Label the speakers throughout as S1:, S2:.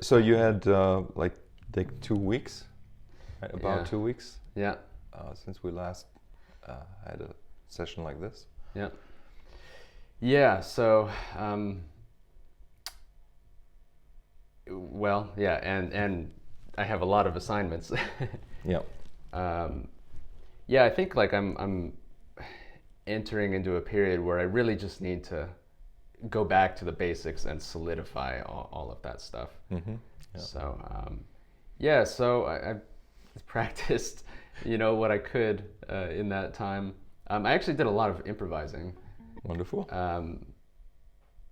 S1: So you had like 2 weeks, right? About
S2: Yeah.
S1: 2 weeks
S2: Yeah.
S1: since we last had a session like this.
S2: Yeah. Yeah. So, well, yeah, and I have a lot of assignments.
S1: Yeah.
S2: um, yeah, I think like I'm entering into a period where I really just need to go back to the basics and solidify all of that stuff.
S1: Mm-hmm. Yeah.
S2: So, yeah, so I practiced, what I could in that time. I actually did a lot of improvising.
S1: Wonderful.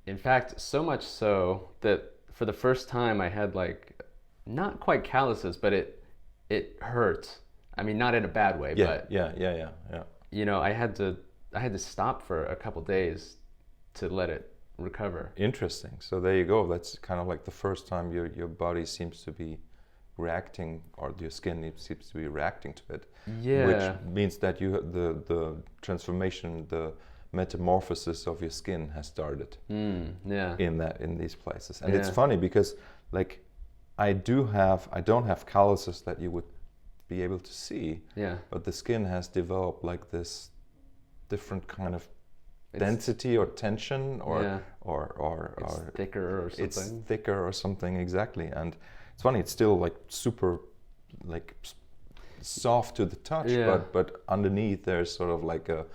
S2: In fact, so much so that for the first time I had like not quite calluses, but it hurt. I mean, not in a bad way,
S1: Yeah.
S2: but
S1: Yeah.
S2: I had to stop for a couple days to let it recover.
S1: Interesting. So there you go. That's kind of like the first time your body seems to be reacting, or your skin seems to be reacting to it.
S2: Yeah.
S1: Which means that the transformation, the metamorphosis of your skin has started.
S2: Yeah.
S1: In these places. And
S2: Yeah.
S1: it's funny because like I don't have calluses that you would be able to see.
S2: Yeah.
S1: But the skin has developed like this different kind of
S2: It's-
S1: density or tension or
S2: Yeah.
S1: or
S2: It's thicker or
S1: it's
S2: something.
S1: thicker or something, exactly. And it's funny, it's still like super like soft to the touch,
S2: Yeah.
S1: but underneath there's sort of like a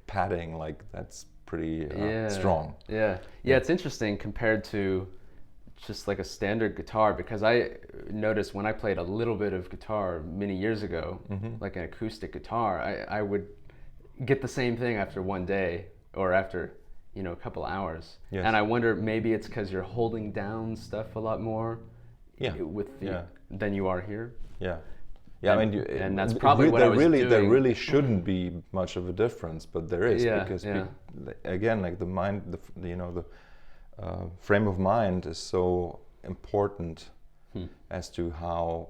S1: padding like that's pretty strong.
S2: Yeah, it's interesting compared to just like a standard guitar, because I noticed when I played a little bit of guitar many years ago, like an acoustic guitar, I would get the same thing after one day or after a couple hours.
S1: Yes.
S2: And I wonder, maybe it's because you're holding down stuff a lot more than you are here.
S1: Yeah. Yeah,
S2: And-
S1: I mean,
S2: and that's probably what I was
S1: there
S2: doing.
S1: really shouldn't be much of a difference, but there is,
S2: Yeah,
S1: because
S2: yeah.
S1: again, like the mind, the frame of mind is so important as to how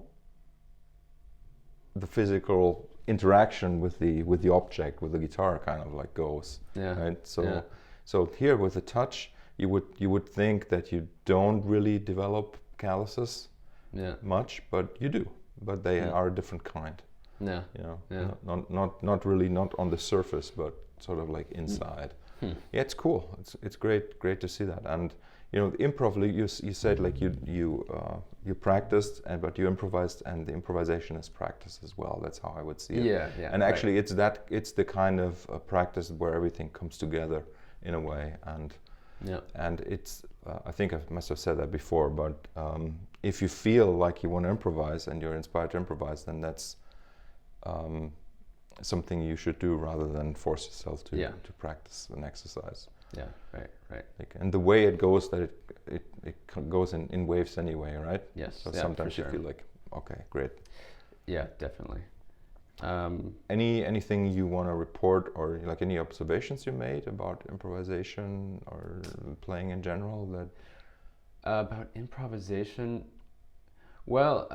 S1: the physical interaction with the object, with the guitar, kind of like goes.
S2: Yeah.
S1: Right. So
S2: Yeah.
S1: so here with the touch, you would think that you don't really develop calluses
S2: Yeah.
S1: much, but you do. But they are a different kind.
S2: Yeah. Yeah.
S1: Not really, not on the surface, but sort of like inside. Yeah, it's cool. It's great to see that. And the improv, you said like you practiced, but you improvised, and the improvisation is practice as well. That's how I would see it.
S2: Yeah.
S1: And
S2: right.
S1: actually, it's the kind of practice where everything comes together in a way. And it's I think I must have said that before, but if you feel like you want to improvise and you're inspired to improvise, then that's something you should do rather than force yourself to practice an exercise.
S2: Yeah. Right.
S1: And the way it goes, that it goes in waves anyway, right?
S2: Yes.
S1: So
S2: yeah,
S1: sometimes
S2: for
S1: you
S2: sure.
S1: feel like, okay, great.
S2: Yeah, definitely.
S1: Anything you want to report, or like any observations you made about improvisation or playing in general that
S2: About improvisation, well,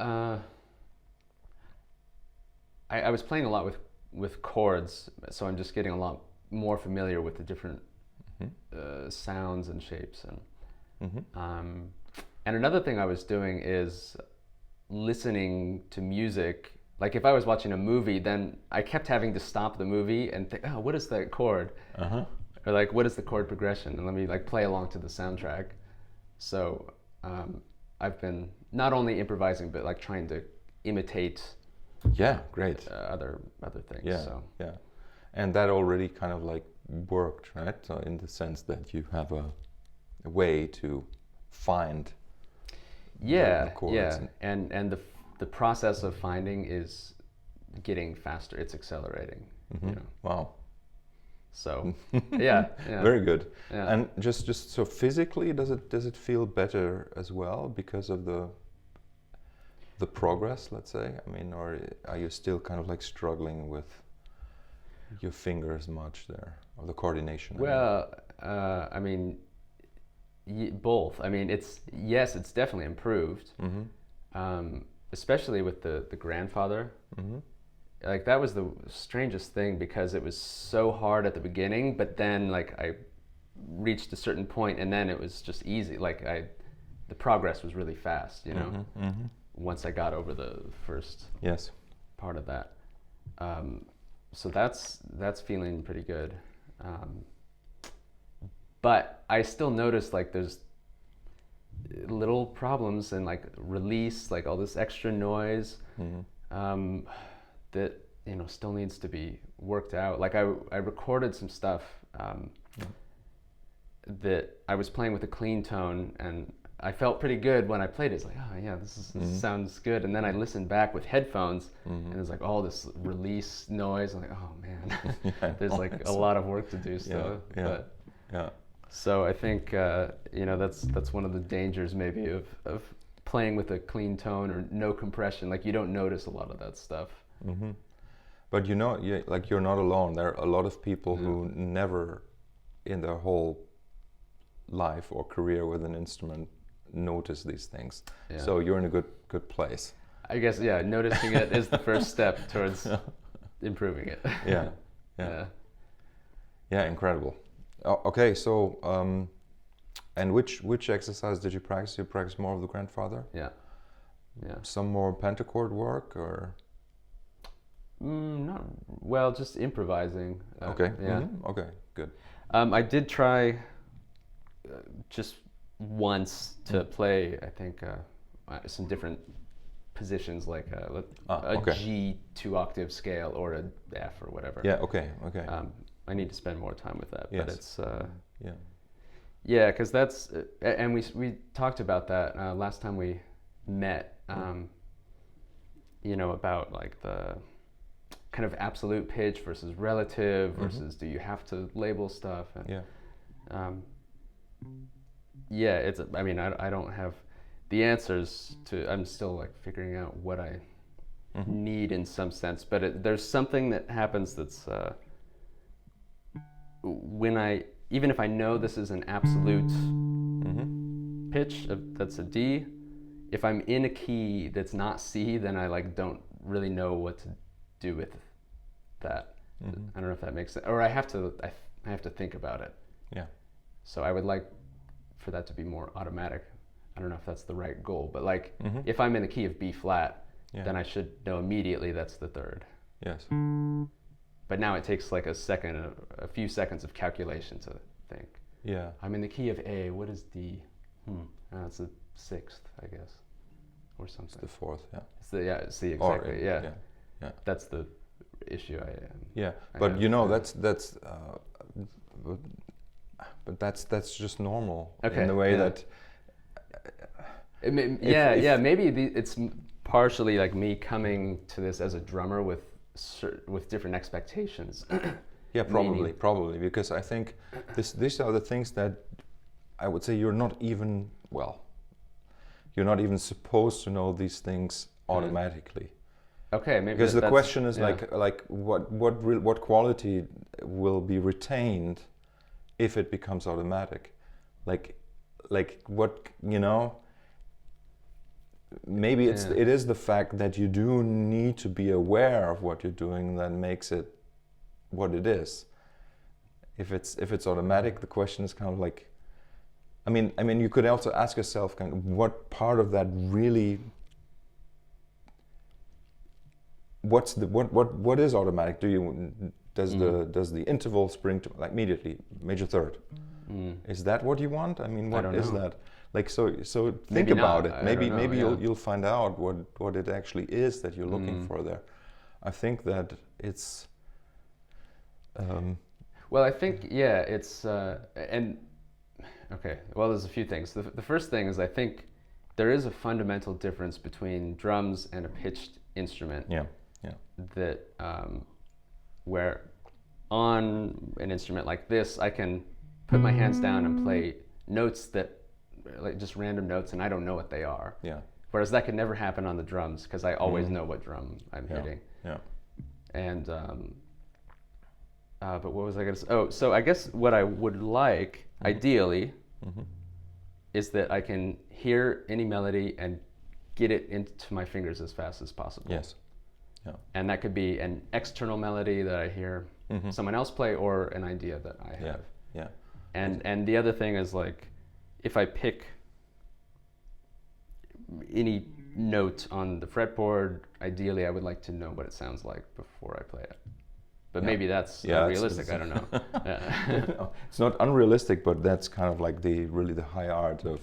S2: I was playing a lot with chords, so I'm just getting a lot more familiar with the different sounds and shapes, and another thing I was doing is listening to music. Like if I was watching a movie, then I kept having to stop the movie and think, oh, what is that chord? Or like, what is the chord progression? And let me like play along to the soundtrack. So I've been not only improvising, but like trying to imitate
S1: great.
S2: other things.
S1: Yeah,
S2: So.
S1: yeah. And that already kind of like worked, right? So in the sense that you have a way to find the chords.
S2: And the process of finding is getting faster. It's accelerating.
S1: Wow.
S2: So yeah.
S1: Very good.
S2: Yeah.
S1: And just so physically, does it feel better as well because of the progress, let's say? I mean, or are you still kind of like struggling with your fingers much there, or the coordination?
S2: Well, I mean, both. I mean, it's definitely improved, especially with the grandfather. Like that was the strangest thing, because it was so hard at the beginning, but then like I reached a certain point and then it was just easy. Like the progress was really fast, you know.
S1: Mm-hmm.
S2: Once I got over the first
S1: Yes.
S2: part of that, so that's feeling pretty good. But I still notice like there's little problems and like release, like all this extra noise that still needs to be worked out. Like I recorded some stuff that I was playing with a clean tone, and I felt pretty good when I played it. It's like, oh yeah, this sounds good. And then I listened back with headphones, and there's like all this release noise. I'm like, oh man, there's like a lot of work to do still.
S1: Yeah.
S2: So I think that's one of the dangers maybe of playing with a clean tone or no compression. Like you don't notice a lot of that stuff.
S1: Mm-hmm. But you're not alone. There are a lot of people who never in their whole life or career with an instrument notice these things. Yeah. So you're in a good place.
S2: I guess, yeah, noticing it is the first step towards improving it.
S1: Yeah, incredible. Okay, so and which exercise did you practice? You practice more of the grandfather? Yeah. Some more pentachord work, or?
S2: Not well, just improvising.
S1: Okay. Yeah. Mm-hmm. Okay. Good.
S2: I did try just once to play. I think some different positions, like a G 2-octave scale or a F or whatever.
S1: Yeah. Okay.
S2: I need to spend more time with that.
S1: Yes.
S2: But it's yeah, because that's and we talked about that last time we met. About like the kind of absolute pitch versus relative versus do you have to label stuff? And, it's. I mean, I don't have the answers to. I'm still like figuring out what I need in some sense. But there's something that happens that's when even if I know this is an absolute pitch that's a D, if I'm in a key that's not C, then I like don't really know what to do with that. I don't know if that makes sense, or I have to think about it. Yeah. So I would like for that to be more automatic. I don't know if that's the right goal, but like if I'm in the key of B flat, then I should know immediately that's the third. Yes. But now it takes like a few seconds of calculation to think. Yeah. I'm in the key of A. What is D? It's the sixth, I guess, or something. It's the fourth. Yeah. See, exactly. Yeah. That's the issue.
S1: That's just normal in the way that.
S2: Maybe it's partially like me coming to this as a drummer with different expectations.
S1: Yeah, probably, because I think these are the things that I would say you're not even supposed to know these things automatically.
S2: Okay, maybe
S1: because the question is like what quality will be retained if it becomes automatic, like what maybe it is the fact that you do need to be aware of what you're doing that makes it what it is. If it's automatic, the question is kind of like, I mean you could also ask yourself kind of what part of that really, what is automatic? Does the interval spring to like immediately major third? Is that what you want? I mean, what is that? Like so think about it. Maybe you'll find out what it actually is that you're looking for there. I think that it's
S2: well, I think it's and okay. Well, there's a few things. The first thing is I think there is a fundamental difference between drums and a pitched instrument. Yeah. That where on an instrument like this, I can put my hands down and play notes that like just random notes, and I don't know what they are. Yeah. Whereas that could never happen on the drums because I always know what drum I'm hitting. Yeah. And but what was I going to say? Oh, so I guess what I would like, ideally, is that I can hear any melody and get it into my fingers as fast as possible. Yes. Yeah. And that could be an external melody that I hear someone else play, or an idea that I have. Yeah. And the other thing is like, if I pick any note on the fretboard. Ideally, I would like to know what it sounds like before I play it. But maybe that's unrealistic. I don't know.
S1: No, it's not unrealistic, but that's kind of like the high art of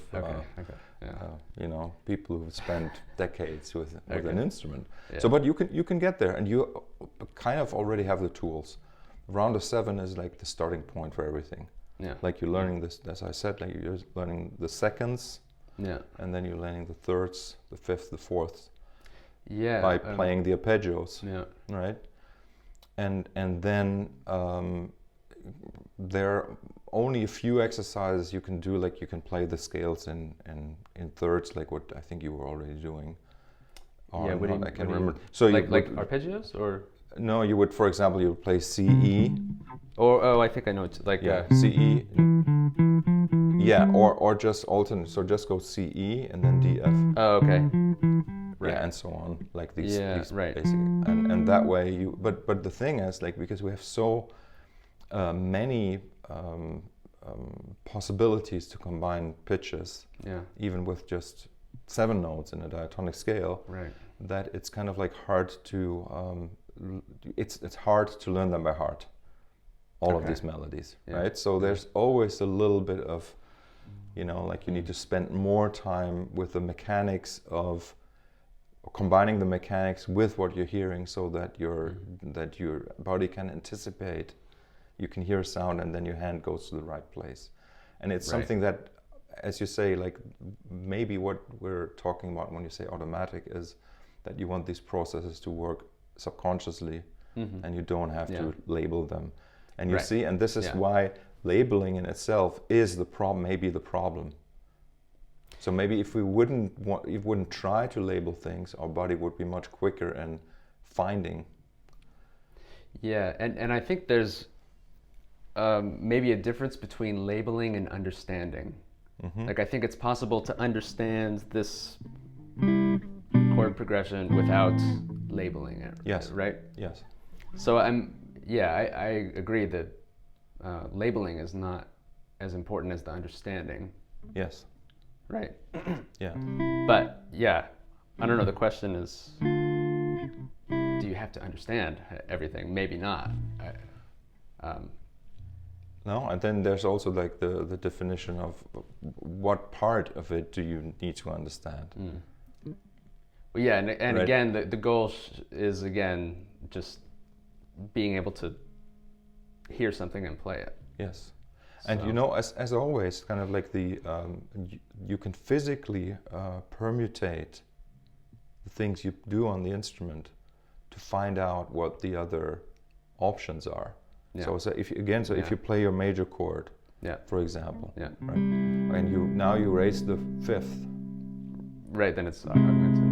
S1: you know, people who've spent decades with an instrument. Yeah. So, but you can get there, and you kind of already have the tools. Round of 7 is like the starting point for everything. Yeah. Like you're learning this, as I said, like you're learning the seconds. Yeah. And then you're learning the thirds, the fifths, the fourths. Yeah. By playing the arpeggios. Yeah. Right. And then there are only a few exercises you can do, like you can play the scales in thirds, like what I think you were already doing.
S2: Or
S1: I can't remember. So
S2: like arpeggios, or
S1: no, you would, for example, you would play CE.
S2: Or I think I know it's like
S1: CE. Yeah, or just alternate. So just go CE and then DF.
S2: Oh, okay. Right.
S1: Yeah, and so on, like these
S2: right.
S1: basic, and that way you. But the thing is, like, because we have so many possibilities to combine pitches, even with just 7 notes in a diatonic scale, right, that it's kind of like hard to it's hard to learn them by heart, all of these melodies, right? So there's always a little bit of, you know, like you need to spend more time with the mechanics of combining the mechanics with what you're hearing, so that your body can anticipate. You can hear a sound, and then your hand goes to the right place. And it's something that, as you say, like maybe what we're talking about when you say automatic is that you want these processes to work subconsciously, and you don't have to label them. And you see, and this is why labeling in itself is the problem, maybe the problem. So maybe if we wouldn't try to label things, our body would be much quicker in finding.
S2: Yeah, and I think there's maybe a difference between labeling and understanding. Like I think it's possible to understand this chord progression without labeling it.
S1: Yes.
S2: Right?
S1: Yes.
S2: So I agree that labeling is not as important as the understanding.
S1: Yes.
S2: Right.
S1: Yeah.
S2: But yeah, I don't know. The question is, do you have to understand everything? Maybe not.
S1: No, and then there's also like the definition of what part of it do you need to understand.
S2: Well, yeah, and right. Again, the goal is again just being able to hear something and play it.
S1: Yes. And you know, as always, kind of like you can physically permutate the things you do on the instrument to find out what the other options are. Yeah. So if you play your major chord, for example, right, and you raise the 5th,
S2: right, then it's augmented.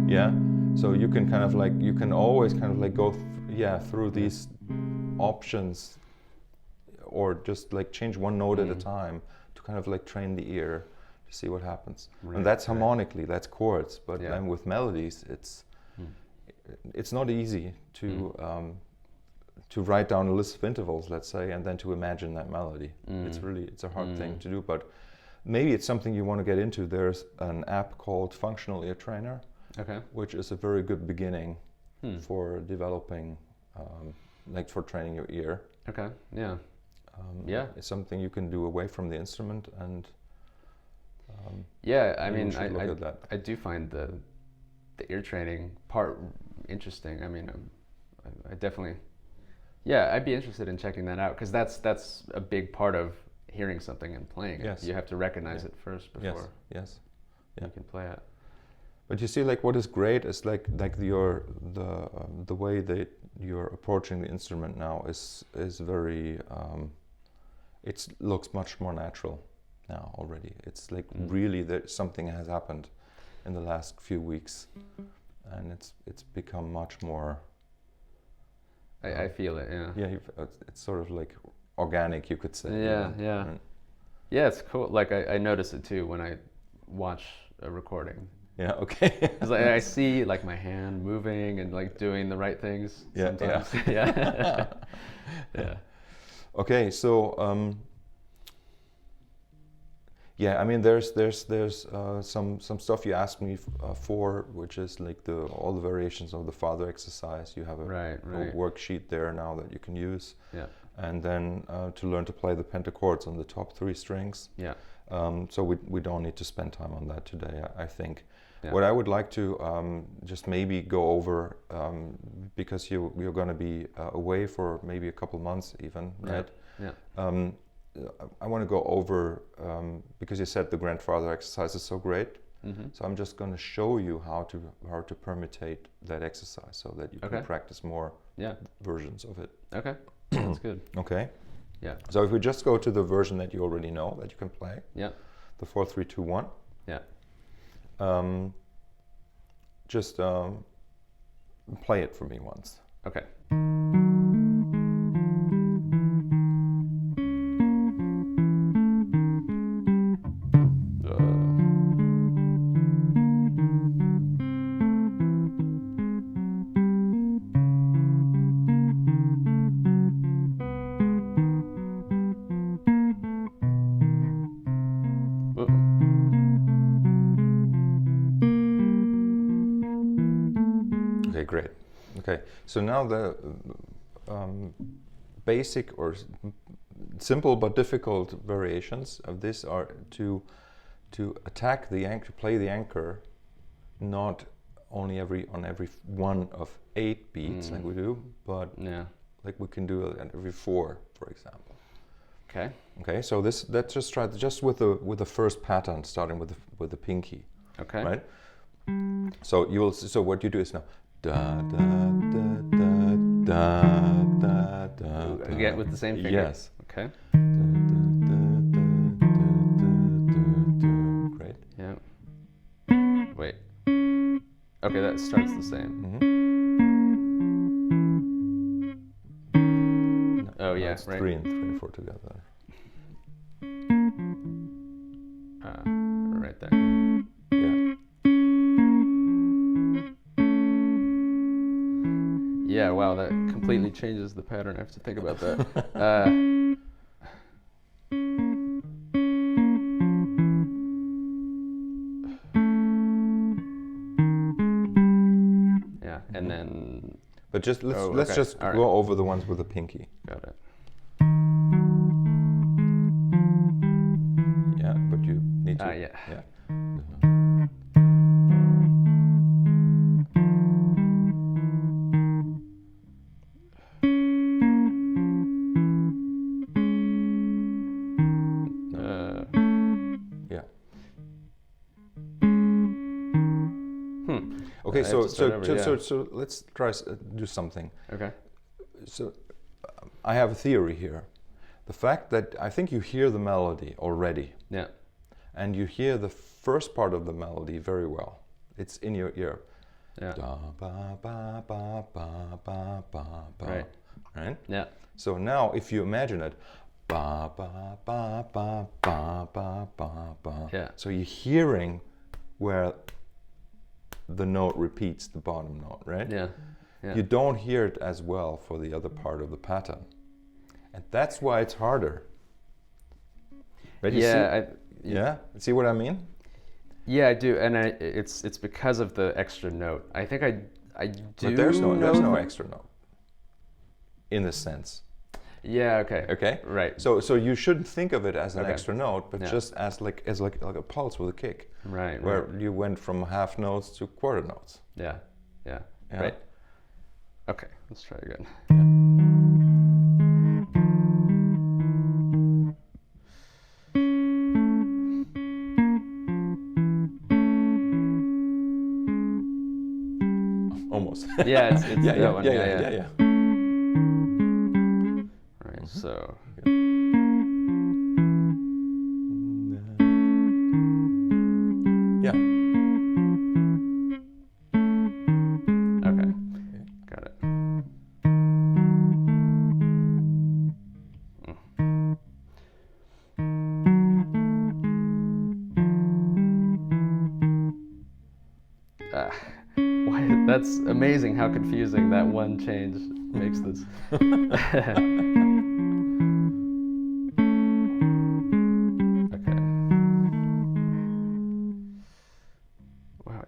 S1: Yeah. So you can kind of like always kind of like go through these options, or just like change one note at a time to kind of like train the ear to see what happens. Right, and that's harmonically, that's chords. But then with melodies, it's not easy to write down a list of intervals, let's say, and then to imagine that melody. It's a hard thing to do, but maybe it's something you want to get into. There's an app called Functional Ear Trainer, which is a very good beginning for developing, like for training your ear.
S2: Okay, yeah.
S1: It's something you can do away from the instrument, and
S2: I mean, I do find the ear training part interesting. I mean, I definitely, I'd be interested in checking that out, because that's a big part of hearing something and playing it. Yes. You have to recognize it first before you can play it.
S1: But you see, like what is great is like the way that you're approaching the instrument now is very it looks much more natural now already. It's like really that something has happened in the last few weeks, and it's become much more.
S2: I feel it. Yeah.
S1: It's sort of like organic, you could say.
S2: Yeah. Right. Yeah, it's cool. Like I notice it too when I watch a recording.
S1: Yeah. Okay.
S2: It's like I see like my hand moving and like doing the right things. Sometimes. Yeah. Yeah.
S1: Okay, so Yeah, I mean, there's some stuff you asked me for, which is like all the variations of the father exercise. You have a worksheet there now that you can use.
S2: Yeah.
S1: And then to learn to play the pentachords on the top 3 strings.
S2: Yeah.
S1: So we don't need to spend time on that today, I think.
S2: Yeah.
S1: What I would like to just maybe go over, because you're going to be away for maybe a couple months even, right?
S2: Yeah.
S1: I want to go over, because you said the grandfather exercise is so great.
S2: Mm-hmm.
S1: So I'm just going to show you how to permutate that exercise so that you can practice more versions of it.
S2: Okay, that's good.
S1: Okay.
S2: Yeah.
S1: So if we just go to the version that you already know that you can play.
S2: Yeah.
S1: The 4-3-2-1.
S2: Yeah.
S1: Just play it for me once.
S2: Okay.
S1: Okay, great. Okay, so now the basic or simple but difficult variations of this are to attack the anchor, play the anchor, not only on every one of 8 beats like we do, but like we can do it at every 4, for example.
S2: Okay.
S1: Okay, so let's just try just with the first pattern, starting with the pinky.
S2: Okay.
S1: Right. So you will. So what you do is now. Da da da da da da da.
S2: Again with the same finger.
S1: Yes.
S2: Okay.
S1: Great.
S2: Yeah. Wait. Okay, that starts the same. Oh yeah,
S1: it's
S2: right.
S1: 3 and 4 together.
S2: Right there.
S1: Yeah.
S2: Yeah, wow, that completely changes the pattern. I have to think about that. Yeah, and then.
S1: But just let's just go over the ones with the pinky.
S2: Got it.
S1: Yeah, but you need to.
S2: Yeah.
S1: Okay, so let's try do something.
S2: Okay.
S1: So I have a theory here. The fact that I think you hear the melody already.
S2: Yeah.
S1: And you hear the first part of the melody very well. It's in your ear.
S2: Yeah.
S1: Da, ba, ba, ba, ba, ba, ba, ba.
S2: Right.
S1: Right?
S2: Yeah.
S1: So now if you imagine it, ba, ba, ba, ba, ba, ba, ba, ba.
S2: Yeah.
S1: So you're hearing where the note repeats the bottom note, right?
S2: Yeah. Yeah.
S1: You don't hear it as well for the other part of the pattern. And that's why it's harder. Right? Yeah? See what I mean?
S2: Yeah, I do, and it's because of the extra note. I think I do.
S1: But there's no extra note in this sense.
S2: Yeah. Okay.
S1: Okay.
S2: Right.
S1: So you shouldn't think of it as an
S2: Okay.
S1: extra note, but just as like a pulse with a kick.
S2: Right.
S1: Where you went from half notes to quarter notes.
S2: Yeah. Yeah.
S1: Yeah.
S2: Right. Okay. Let's try again.
S1: Almost.
S2: Yeah. It's
S1: yeah,
S2: that one.
S1: Yeah.
S2: Right. So.
S1: Yeah.
S2: Okay. Got it. That's amazing how confusing that one change makes this. Okay.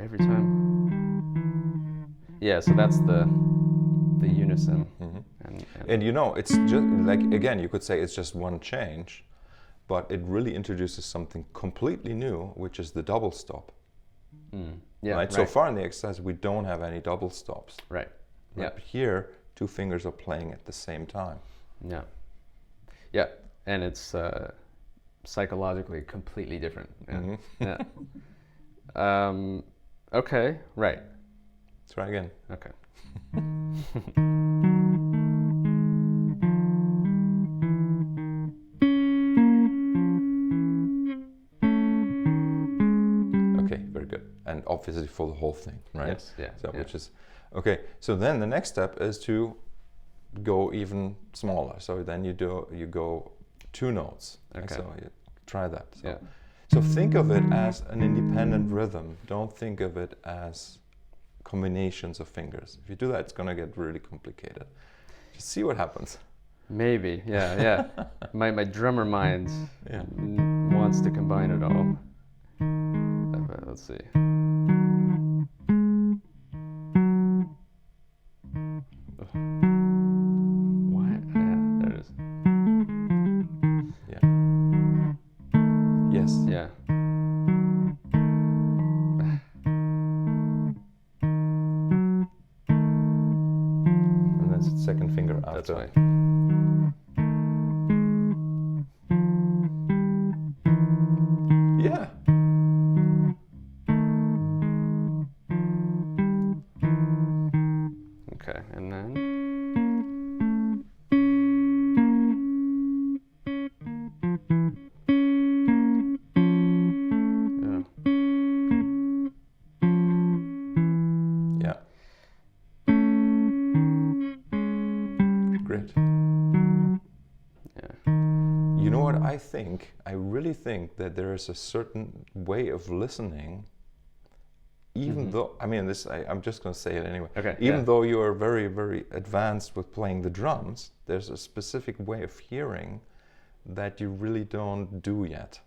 S2: every time. Yeah, so that's the unison.
S1: And you know, it's just like, again, you could say it's just one change, but it really introduces something completely new, which is the double stop.
S2: Yeah,
S1: right? So far in the exercise, we don't have any double stops.
S2: Right. Yeah.
S1: But here, two fingers are playing at the same time.
S2: Yeah. Yeah, and it's psychologically completely different. Yeah. Yeah. Okay. Right.
S1: Let's try again.
S2: Okay.
S1: Okay, very good. And obviously for the whole thing, right?
S2: Yes, yeah.
S1: So,
S2: yeah.
S1: which is, okay, so then the next step is to go even smaller. So then you go 2 notes.
S2: Okay.
S1: So you try that. So,
S2: Yeah.
S1: so think of it as an independent rhythm. Don't think of it as combinations of fingers. If you do that, it's going to get really complicated. Just see what happens.
S2: Maybe, yeah. My drummer mind wants to combine it all. But let's see. What? Yeah, there it is.
S1: Yeah. Yes.
S2: Yeah.
S1: And that's the second finger after.
S2: That's right.
S1: Yeah.
S2: Okay, and then.
S1: Yeah. Great.
S2: Yeah.
S1: You know what I think? I really think that there is a certain way of listening, even though, I mean, I'm just going to say it anyway.
S2: Okay.
S1: Even though you are very, very advanced with playing the drums, there's a specific way of hearing that you really don't do yet,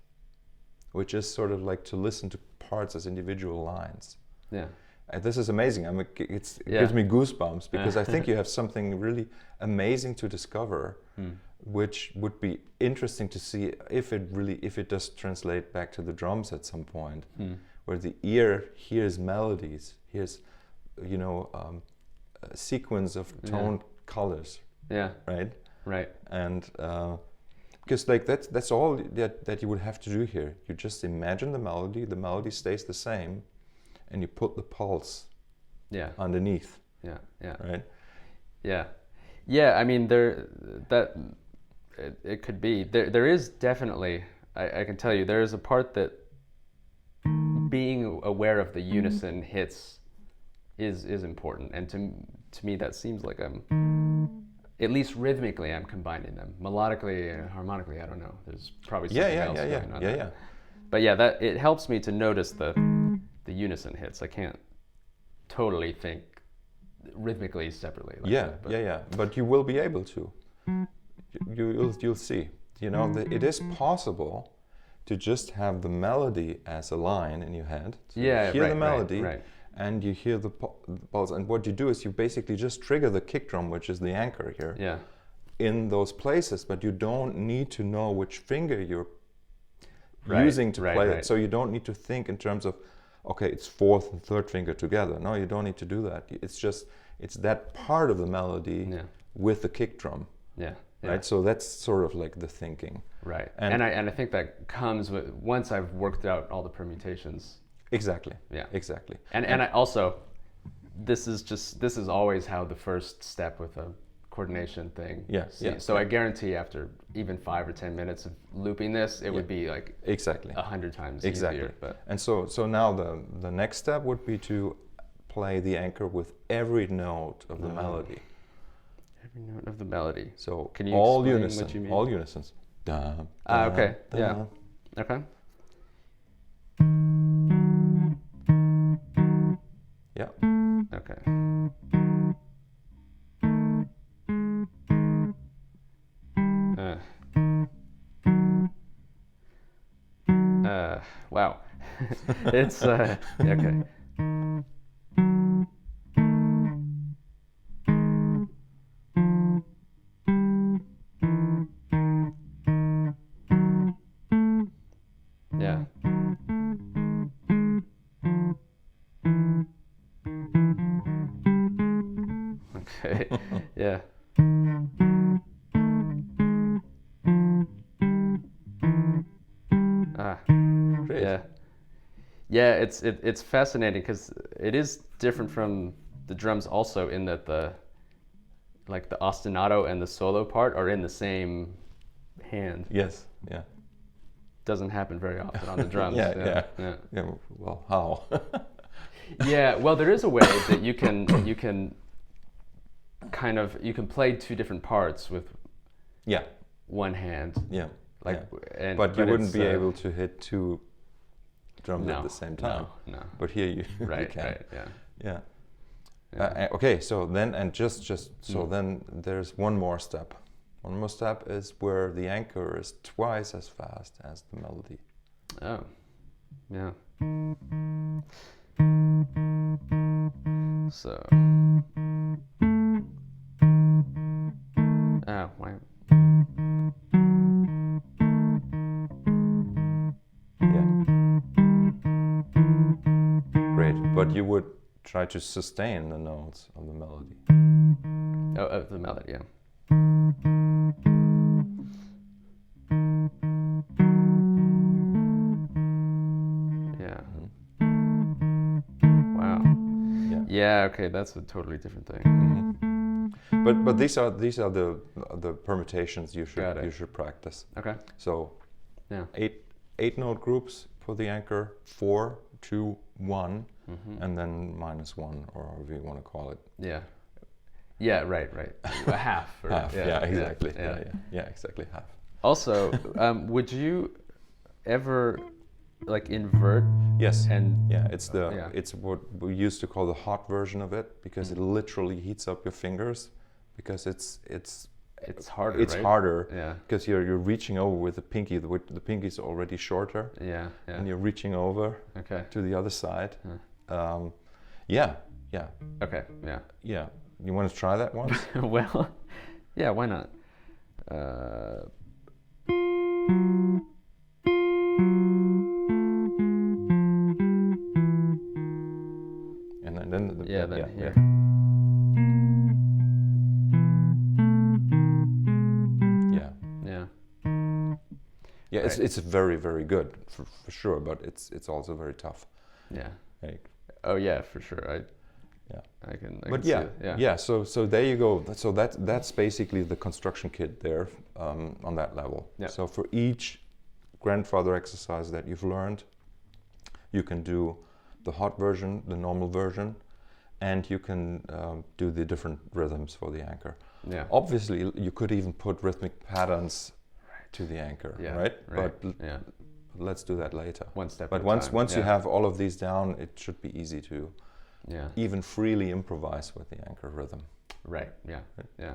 S1: which is sort of like to listen to parts as individual lines.
S2: Yeah.
S1: And this is amazing. I mean, it gives me goosebumps because I think you have something really amazing to discover, which would be interesting to see if it does translate back to the drums at some point, where the ear hears melodies, hears, a sequence of tone colors.
S2: Yeah.
S1: Right.
S2: Right.
S1: And because like that's all that you would have to do here. You just imagine the melody stays the same, and you put the pulse underneath.
S2: Yeah. Yeah.
S1: Right.
S2: Yeah. Yeah. I mean, it could be there is definitely. I can tell you there is a part that being aware of the unison hits is important, and to me that seems like at least rhythmically I'm combining them. Melodically and harmonically, I don't know. There's probably something else going on there. But yeah, that it helps me to notice the unison hits. I can't totally think rhythmically separately. Like that,
S1: but you will be able to. You'll see. It is possible to just have the melody as a line in your head. So you hear the melody, and you hear the pulse. And what you do is you basically just trigger the kick drum, which is the anchor here, in those places. But you don't need to know which finger you're using to play it. So you don't need to think in terms of, okay, it's fourth and third finger together. No, you don't need to do that. It's that part of the melody with the kick drum.
S2: Yeah.
S1: Right. So that's sort of like the thinking.
S2: Right. And I think that comes with once I've worked out all the permutations.
S1: Exactly.
S2: Yeah.
S1: Exactly.
S2: And I also, this is always how the first step with a coordination thing.
S1: Yes. Yeah.
S2: So I guarantee after even 5 or 10 minutes of looping this, it would be like 100 times easier. But.
S1: And so now the next step would be to play the anchor with every note of the melody.
S2: Every note of the melody.
S1: So
S2: can you
S1: all
S2: explain
S1: unison,
S2: what you mean?
S1: all unisons.
S2: Okay. Yeah. Okay.
S1: Yeah.
S2: Okay. Wow. It's okay. Yeah. Ah,
S1: Great.
S2: yeah. Yeah, it's fascinating because it is different from the drums also in that the ostinato and the solo part are in the same hand.
S1: Yes. Yeah.
S2: Doesn't happen very often on the drums.
S1: Yeah.
S2: Yeah.
S1: Yeah. Well, how?
S2: Yeah, well, there is a way that you can kind of you can play two different parts with
S1: Yeah.
S2: one hand.
S1: Yeah.
S2: Like,
S1: yeah. But you wouldn't be able to hit two drums
S2: no,
S1: at the same time.
S2: No.
S1: But here you,
S2: Right.
S1: you can.
S2: Right. Yeah.
S1: Yeah.
S2: Yeah.
S1: Okay. So then, and just so then, there's one more step. One more step is where the anchor is twice as fast as the melody.
S2: Oh. Yeah. So. Oh, why?
S1: Yeah. Great. But you would try to sustain the notes of the melody.
S2: Oh, of the melody, yeah. Yeah. Wow.
S1: Yeah.
S2: Yeah. Okay, that's a totally different thing.
S1: But these are the permutations you should practice.
S2: Okay.
S1: So
S2: Yeah.
S1: eight note groups for the anchor, 4, 2, 1, and then -1, or however you want to call it.
S2: Yeah. Yeah. Right. A half. Or,
S1: Half. Yeah. Exactly.
S2: Yeah.
S1: Yeah. Exactly half.
S2: Also, would you ever like invert?
S1: Yes.
S2: And
S1: yeah, it's
S2: yeah.
S1: it's what we used to call the hot version of it, because it literally heats up your fingers, because it's
S2: harder.
S1: It's
S2: right?
S1: harder.
S2: Yeah.
S1: Because you're reaching over with the pinky. The pinky's already shorter.
S2: Yeah. Yeah.
S1: And you're reaching over
S2: Okay.
S1: to the other side.
S2: Yeah.
S1: Yeah.
S2: Okay. Yeah.
S1: Yeah. You want to try that once?
S2: Well, yeah. Why not?
S1: And then
S2: Yeah.
S1: yeah. Yeah,
S2: Right.
S1: it's very, very good for sure, but it's also very tough.
S2: Yeah.
S1: Like,
S2: Oh yeah, for sure. I can
S1: but
S2: see
S1: yeah,
S2: it.
S1: yeah. So there you go. So that's basically the construction kit there on that level.
S2: Yeah.
S1: So for each grandfather exercise that you've learned, you can do the hot version, the normal version, and you can do the different rhythms for the anchor.
S2: Yeah.
S1: Obviously, you could even put rhythmic patterns to the anchor,
S2: Yeah.
S1: right?
S2: Right.
S1: But
S2: Yeah.
S1: let's do that later.
S2: One step.
S1: But
S2: at a time.
S1: once you
S2: Yeah.
S1: have all of these down, it should be easy to
S2: Yeah.
S1: even freely improvise with the anchor rhythm.
S2: Right. Yeah. Yeah.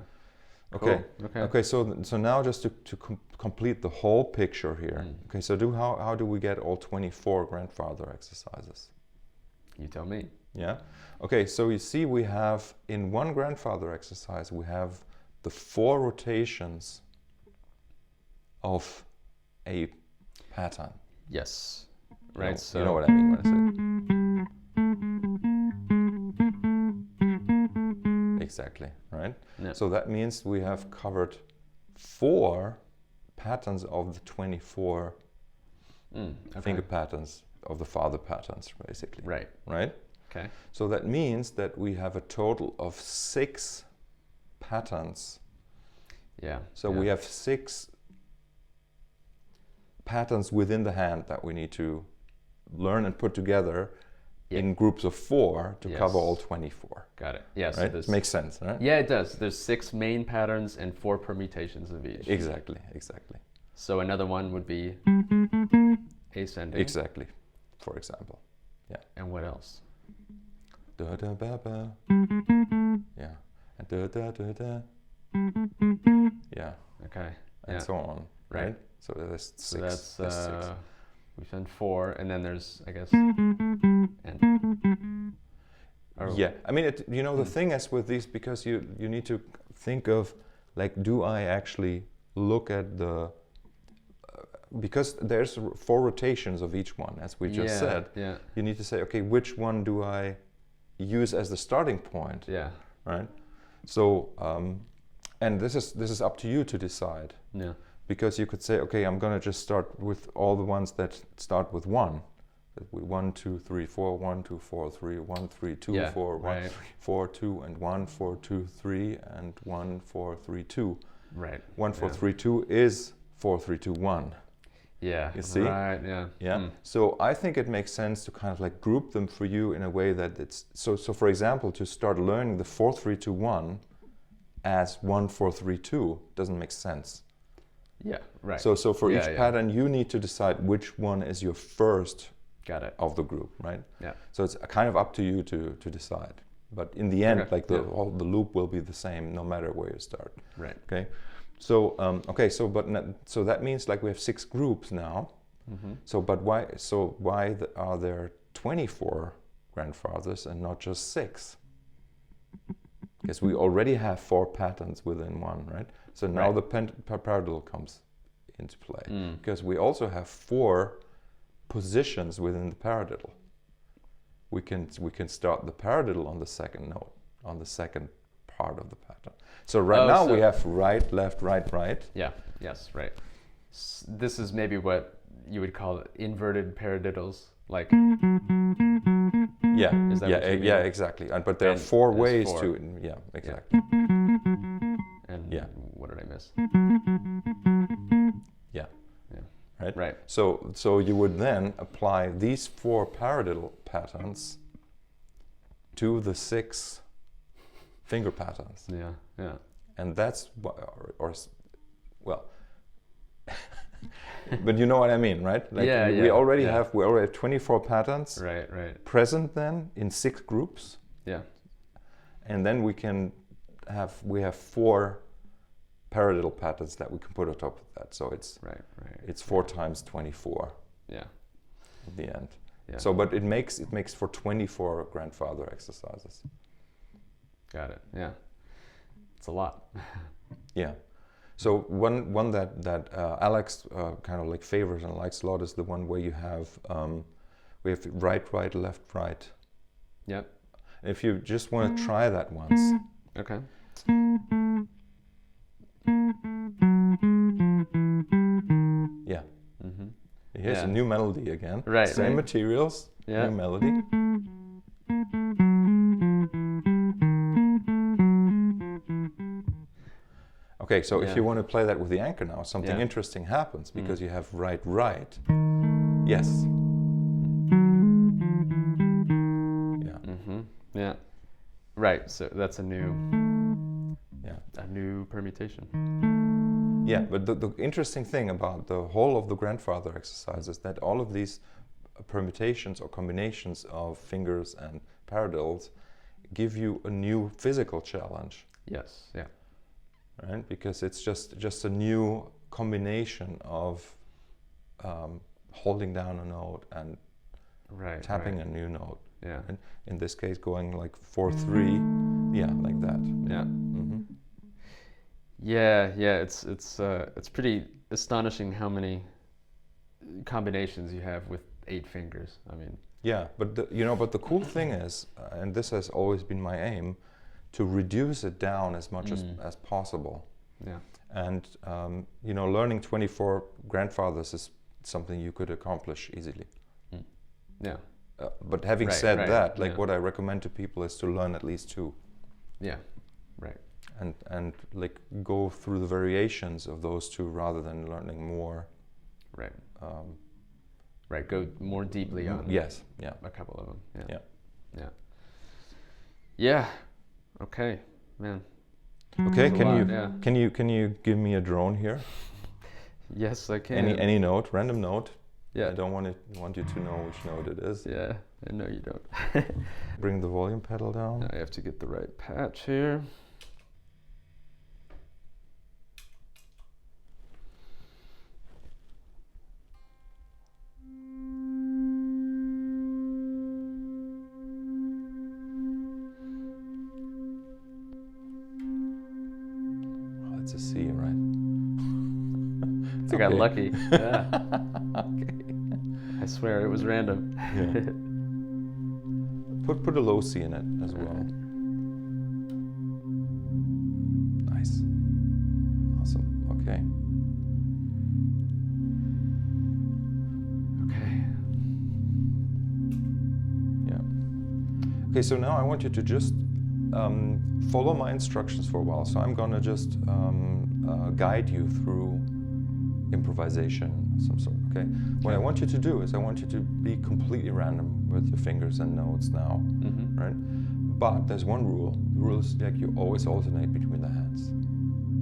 S1: Okay.
S2: Cool. Okay.
S1: Okay. So now just to complete the whole picture here. Okay. So how do we get all 24 grandfather exercises?
S2: You tell me.
S1: Yeah. Okay. So you see, we have in one grandfather exercise, we have the 4 rotations of a pattern.
S2: Yes.
S1: You
S2: Right.
S1: know-
S2: So
S1: you know what I mean when I say exactly, right?
S2: Yeah.
S1: So that means we have covered 4 patterns of the 24
S2: Okay.
S1: finger patterns of the father patterns, basically.
S2: Right.
S1: Right?
S2: Okay.
S1: So that means that we have a total of 6 patterns.
S2: Yeah.
S1: So
S2: yeah.
S1: we have 6 patterns within the hand that we need to learn and put together in groups of 4 to cover all 24.
S2: Got it. Yeah. So
S1: Right?
S2: there's
S1: Makes sense, right?
S2: Yeah, it does. There's 6 main patterns and 4 permutations of each.
S1: Exactly.
S2: So another one would be ascending.
S1: Exactly. For example. Yeah.
S2: And what else?
S1: Da da ba ba. Yeah. And da da da da. Yeah.
S2: Okay.
S1: And so on.
S2: Right.
S1: Right? So there's 6.
S2: So that's
S1: there's 6.
S2: we've done 4, and then there's, I guess, and
S1: Yeah, I mean, the thing is with these, because you need to think of, like, do I actually look at the, because there's 4 rotations of each one, as we just said.
S2: Yeah.
S1: You need to say, okay, which one do I use as the starting point,
S2: Yeah.
S1: right? So and this is up to you to decide.
S2: Yeah.
S1: Because you could say, okay, I'm gonna just start with all the ones that start with 1. 1, 2, 3, 4, 1, 2, 4, 3, 1, 3, 2, 4, 1, 4, 2, and 1, 4, 2, 3, and 1, 4, 3, 2.
S2: Right.
S1: 1, 4, 3, 2 is 4, 3, 2, 1.
S2: Yeah.
S1: You see?
S2: Right. Yeah.
S1: Yeah. So I think it makes sense to kind of like group them for you in a way that it's so. For example, to start learning the 4, 3, 2, 1 as 1, 4, 3, 2 doesn't make sense.
S2: Yeah. Right.
S1: So for each pattern, you need to decide which one is your first.
S2: Got it.
S1: Of the group, right?
S2: Yeah.
S1: So it's kind of up to you to decide. But in the end, like the loop will be the same no matter where you start.
S2: Right.
S1: Okay. So so that means like we have 6 groups now. Mm-hmm. So why are there 24 grandfathers and not just 6? Because we already have 4 patterns within one, right? So now the paradiddle comes into play because we also have 4 positions within the paradiddle. We can start the paradiddle on the second note, on the second part of the pattern. So now we have right, left, right, right.
S2: Yeah. Yes. Right. This is maybe what you would call inverted paradiddles, like.
S1: Yeah.
S2: Is that what you mean?
S1: Yeah. Exactly. But there are 4 ways to. Yeah. Exactly.
S2: And what did I miss?
S1: Yeah.
S2: Yeah.
S1: Right.
S2: Right.
S1: So you would then apply these 4 paradiddle patterns to the 6 finger patterns.
S2: Yeah. Yeah.
S1: And that's well. But you know what I mean, right? Like we already have 24 patterns.
S2: Right. Right.
S1: Present then in 6 groups.
S2: Yeah.
S1: And then we have 4 paradiddle patterns that we can put on top of that. So it's it's 4 times 24.
S2: Yeah.
S1: At the end.
S2: Yeah.
S1: So but it makes for 24 grandfather exercises.
S2: Got it. Yeah. It's a lot.
S1: Yeah. So one that Alex kind of like favors and likes a lot is the one where you have we have right, left, right.
S2: Yep.
S1: If you just want to try that once.
S2: Okay.
S1: Yeah.
S2: Mm-hmm.
S1: Here's a new melody again.
S2: Right.
S1: Same materials.
S2: Yeah.
S1: New melody. Okay, so if you want to play that with the anchor now, something interesting happens because you have right, right. Yes. Yeah.
S2: Mm-hmm. Yeah. Right. So that's a new permutation.
S1: Yeah, but the interesting thing about the whole of the grandfather exercise is that all of these permutations or combinations of fingers and paradiddles give you a new physical challenge.
S2: Yes. Yeah.
S1: Right? Because it's just a new combination of holding down a note and tapping a new note.
S2: Yeah.
S1: And in this case, going like 4/3, like that.
S2: Yeah.
S1: Mm-hmm.
S2: Yeah. It's pretty astonishing how many combinations you have with 8 fingers. I mean.
S1: Yeah, but the cool thing is, and this has always been my aim, to reduce it down as much as possible.
S2: Yeah.
S1: And learning 24 grandfathers is something you could accomplish easily.
S2: Mm. Yeah.
S1: But having said that, what I recommend to people is to learn at least 2.
S2: Yeah. Right.
S1: And like go through the variations of those 2 rather than learning more.
S2: Right. Right. Go more deeply on.
S1: Yes. Yeah.
S2: A couple of them. Yeah.
S1: Yeah.
S2: Yeah. Yeah. Okay, man.
S1: Okay, can you give me a drone here?
S2: Yes, I can.
S1: Any note, random note.
S2: Yeah.
S1: I don't want you to know which note it is.
S2: Yeah, I know you don't.
S1: Bring the volume pedal down.
S2: Now I have to get the right patch here.
S1: It's a C, right?
S2: I got lucky. Yeah.
S1: Okay.
S2: I swear it was random.
S1: Yeah. Put a low C in it as well. Okay, so now I want you to just follow my instructions for a while. So I'm gonna just guide you through improvisation of some sort, okay? What I want you to do is I want you to be completely random with your fingers and notes now, right? But there's one rule. The rule is like you always alternate between the hands.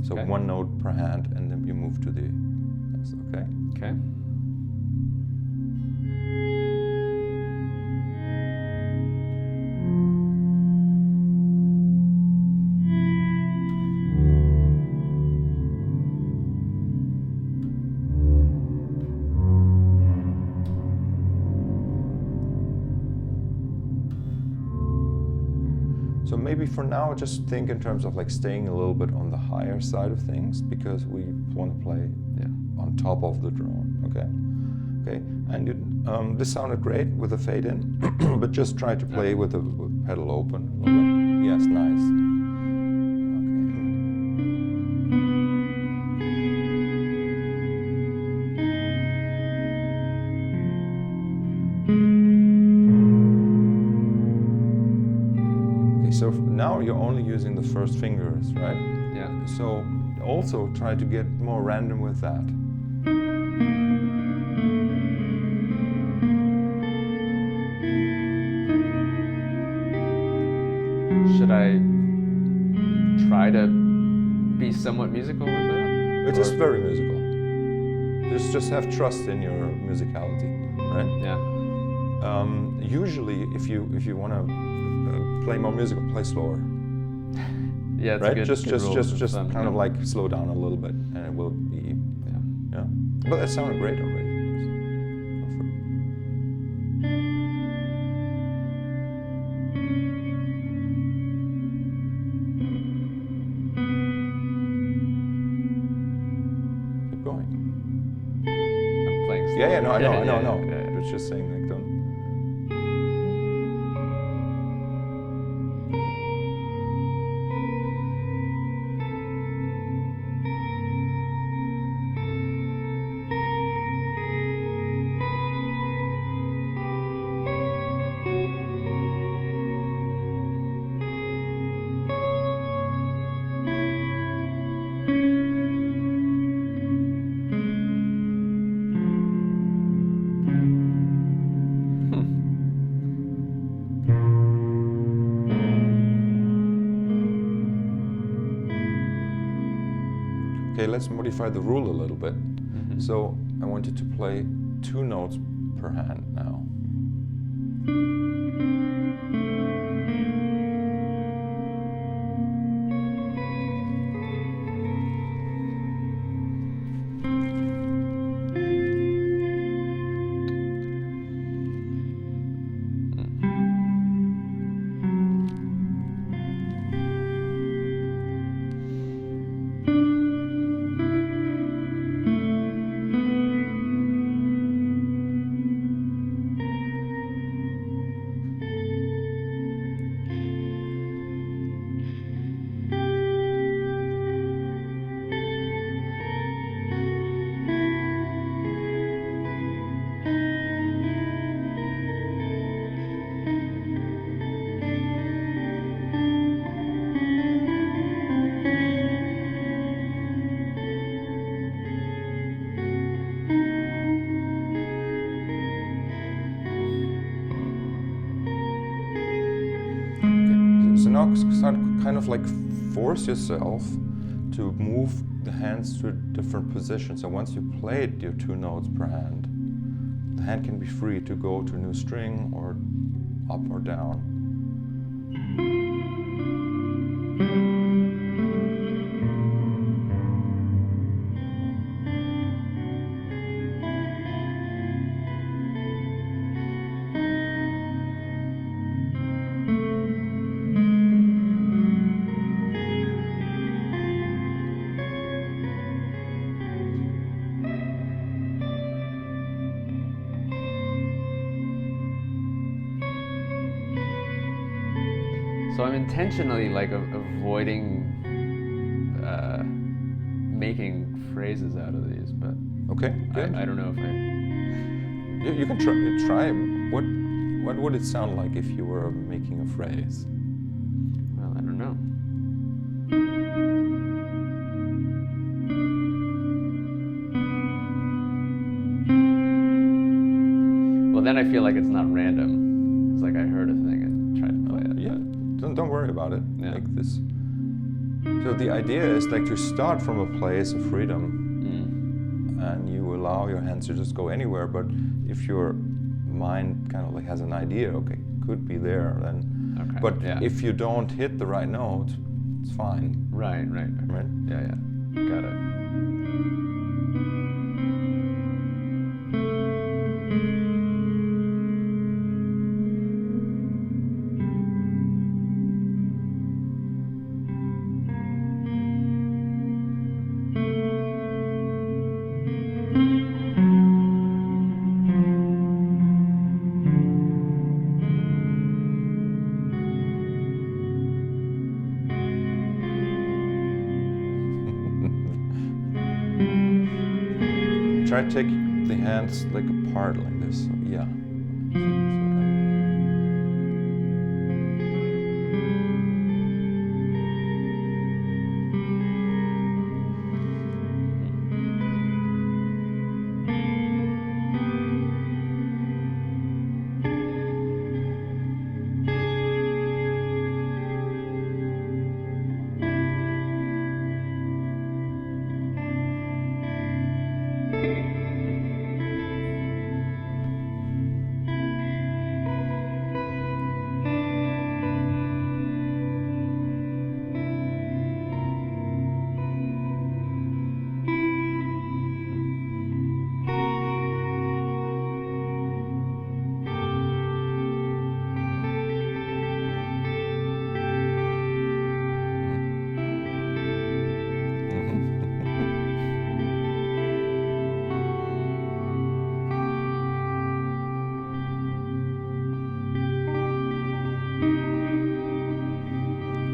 S1: So one note per hand and then you move to the next, okay?
S2: Okay.
S1: So maybe for now, just think in terms of like staying a little bit on the higher side of things because we want to play on top of the drone, okay? Okay, and this sounded great with a fade in, but just try to play with the pedal open a little bit. Yes, nice. Okay, so now you're only using the first fingers, right?
S2: Yeah.
S1: So also try to get more random with that.
S2: Should I try to be somewhat musical with that?
S1: It is very musical. Just have trust in your musicality, right?
S2: Yeah.
S1: Usually, if you want to play more musical, play slower.
S2: Yeah, it's
S1: right?
S2: a good,
S1: Just
S2: thumb.
S1: kind of like slow down a little bit, and it will be. Yeah. But that sounded great already. Keep going.
S2: I'm playing slow.
S1: Yeah, no, I know.
S2: Yeah.
S1: I was just saying, like, don't. Okay, let's modify the rule a little bit. So I want you to play 2 notes per hand now. So now kind of like force yourself to move the hands to a different position. So once you played your 2 notes per hand, the hand can be free to go to a new string or up or down.
S2: So I'm intentionally like avoiding making phrases out of these, but
S1: Okay, good.
S2: I don't know if I.
S1: You can try. What would it sound like if you were making a phrase?
S2: Well, I don't know. Well, then I feel like it's not random. It's like I heard a thing and tried to play it.
S1: Yeah, don't worry about it.
S2: Yeah.
S1: Like this. So the idea is like to start from a place of freedom, and you allow your hands to just go anywhere. But if your mind kind of like has an idea, okay, could be there, then.
S2: Okay.
S1: But
S2: yeah.
S1: if you don't hit the right note, it's fine.
S2: Right.
S1: Right?
S2: Yeah. Got it.
S1: Try to take the hands like apart like this. So, yeah.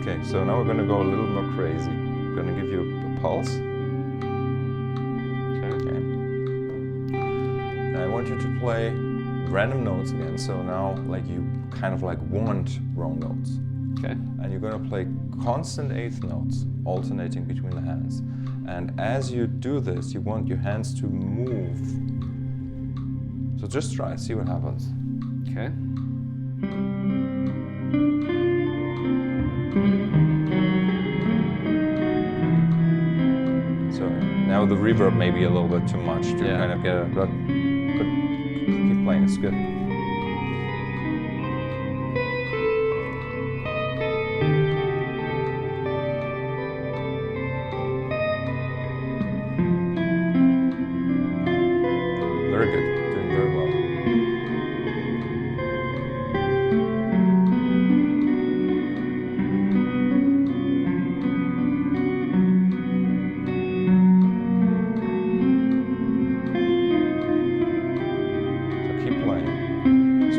S1: Okay, so now we're going to go a little more crazy. I'm going to give you a pulse. Okay. And I want you to play random notes again. So now, like you kind of like want wrong notes.
S2: Okay.
S1: And you're going to play constant eighth notes, alternating between the hands. And as you do this, you want your hands to move. So just try, see what happens.
S2: Okay.
S1: So now the reverb may be a little bit too much to kind of get it, but keep playing, it's good. Very good, doing very well.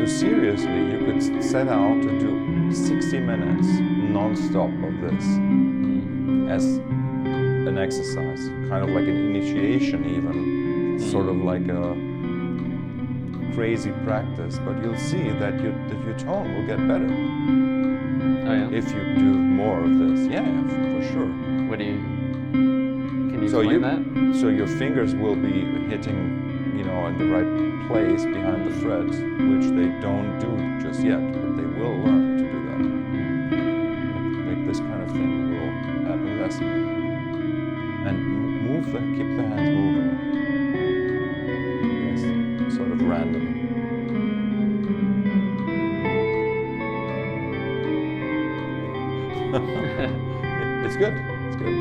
S1: Seriously, you could set out to do 60 minutes non-stop of this as an exercise, kind of like an initiation even, sort of like a crazy practice, but you'll see that your tone will get better.
S2: Oh yeah?
S1: If you do more of this. Yeah, for sure.
S2: What do you... Can you explain that?
S1: So your fingers will be hitting, in the right place behind the frets, which they don't do just yet, but they will learn to do that. Like this kind of thing will happen less. And keep the hands moving. Yes, sort of random. It's good, it's good.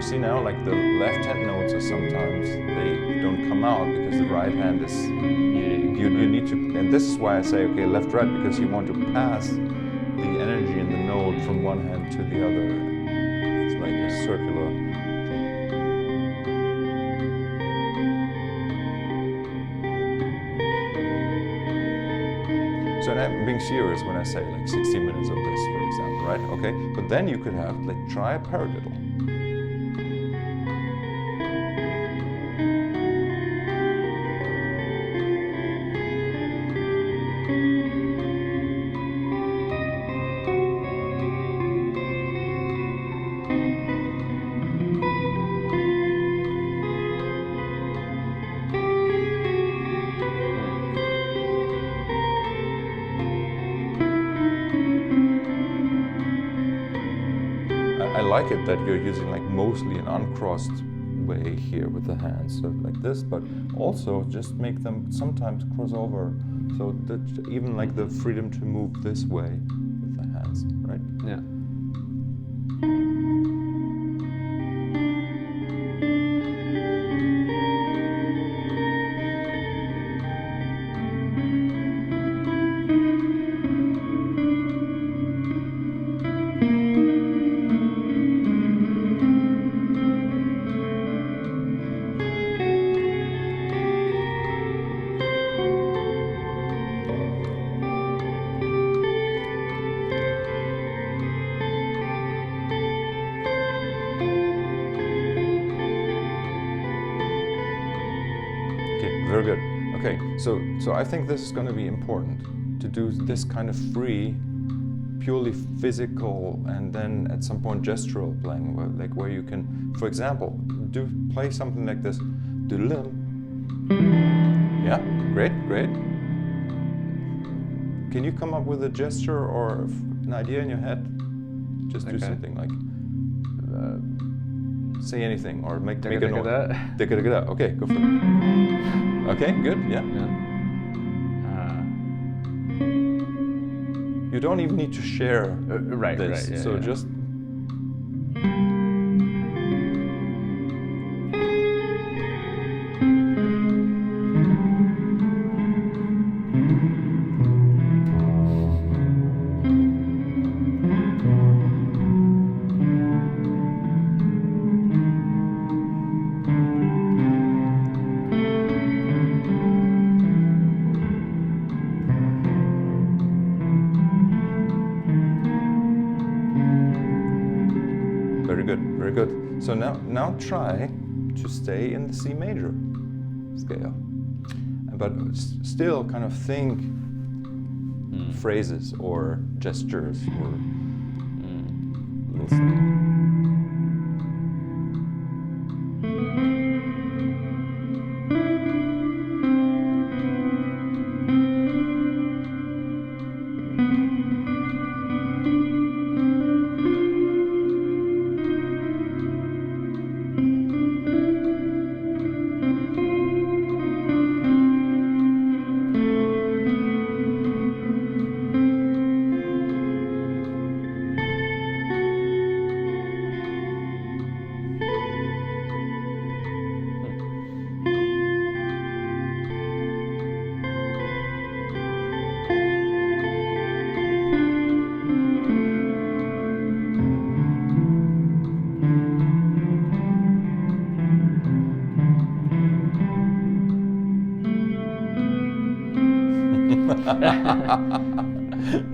S1: See now, like the left hand notes are sometimes they don't come out because the right hand is you need to, and this is why I say okay left right, because you want to pass the energy in the note from one hand to the other. It's like a circular thing. So I'm being serious when I say like 60 minutes of this, for example, right? Okay, but then you could have like try a paradiddle. like it that you're using like mostly an uncrossed way here with the hands, so like this, but also just make them sometimes cross over, so that even like the freedom to move this way with the hands, right?
S2: Yeah.
S1: Very good. Okay, so I think this is going to be important to do this kind of free, purely physical, and then at some point gestural playing, like where you can, for example, play something like this. Yeah, great. Can you come up with a gesture or an idea in your head? Just do something like. Say anything or make a note. Okay, go for it. Okay, good. Yeah. You don't even need to share this.
S2: Yeah,
S1: so just. Very good. So now try to stay in the C major scale, but still kind of think phrases or gestures or little stuff.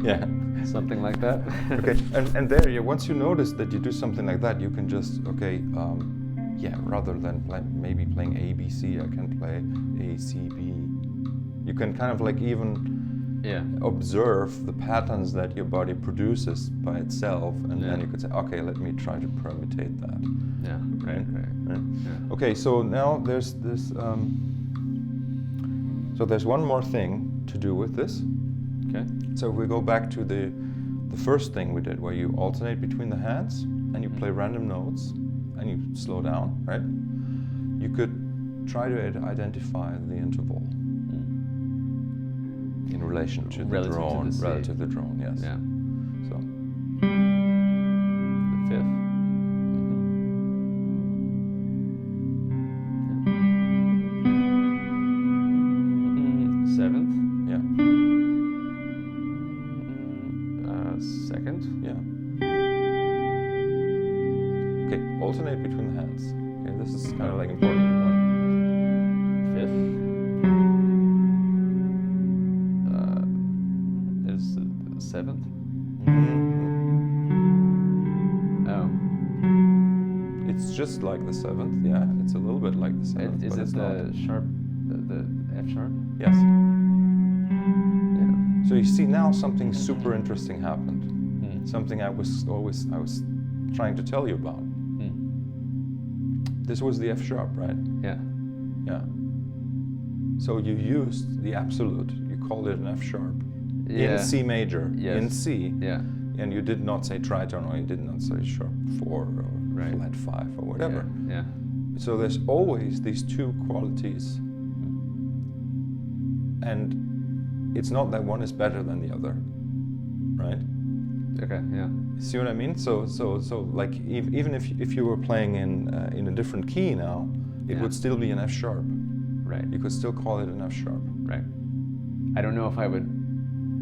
S1: Yeah.
S2: Something like that.
S1: Okay, and there, once you notice that you do something like that, you can just, rather than maybe playing A, B, C, I can play A, C, B. You can kind of like even observe the patterns that your body produces by itself, and then you could say, okay, let me try to permutate that.
S2: Yeah, right.
S1: Yeah. Okay, so now there's this, so there's one more thing to do with this.
S2: Okay.
S1: So we go back to the first thing we did, where you alternate between the hands and you play random notes and you slow down, right? You could try to identify the interval in relation to the drone, relative to the drone, yes.
S2: Yeah.
S1: So
S2: the fifth. Seventh.
S1: Yeah.
S2: Second.
S1: Yeah. Okay, alternate between the hands. Okay, this is kind of like important one.
S2: Fifth. Is the seventh. Oh.
S1: It's just like the seventh, yeah. It's a little bit like the seventh.
S2: Is it the sharp, the F sharp?
S1: Yes.
S2: Yeah.
S1: So you see now something super interesting happened. Something I was trying to tell you about. This was the F sharp, right?
S2: Yeah.
S1: Yeah. So you used the absolute. You called it an F sharp in C major.
S2: Yes.
S1: In C.
S2: Yeah.
S1: and you did not say tritone, or you did not say sharp 4 or flat 5 or whatever.
S2: Yeah.
S1: So there's always these two qualities, and it's not that one is better than the other, right?
S2: Okay. Yeah.
S1: See what I mean? So like even if you were playing in a different key now, it would still be an F sharp.
S2: Right.
S1: You could still call it an F sharp.
S2: Right. I don't know if I would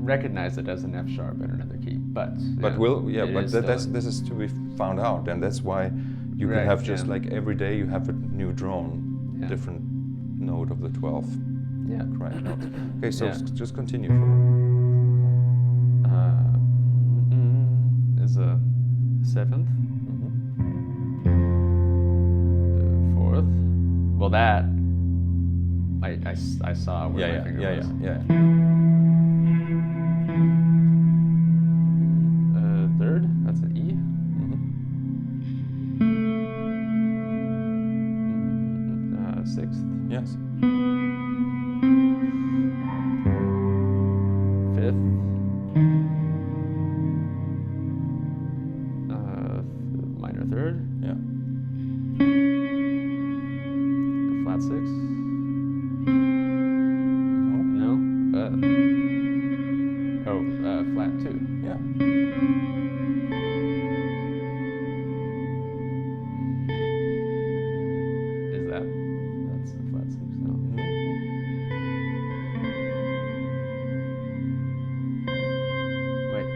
S2: recognize it as an F sharp in another key, but
S1: this is to be found out, and that's why you can have just like every day you have a new drone, different note of the 12th.
S2: Yeah.
S1: Right. Note. Okay, so just continue.
S2: Is a 7th, 4th. Well, that I saw where my finger was.
S1: Yeah.
S2: 3rd. That's an E. 6th.
S1: Yes.
S2: 5th. Minor 3rd.
S1: Yeah.
S2: Flat 6. No. Flat 2.
S1: Yeah.
S2: Is that? That's the flat 6. No. Wait.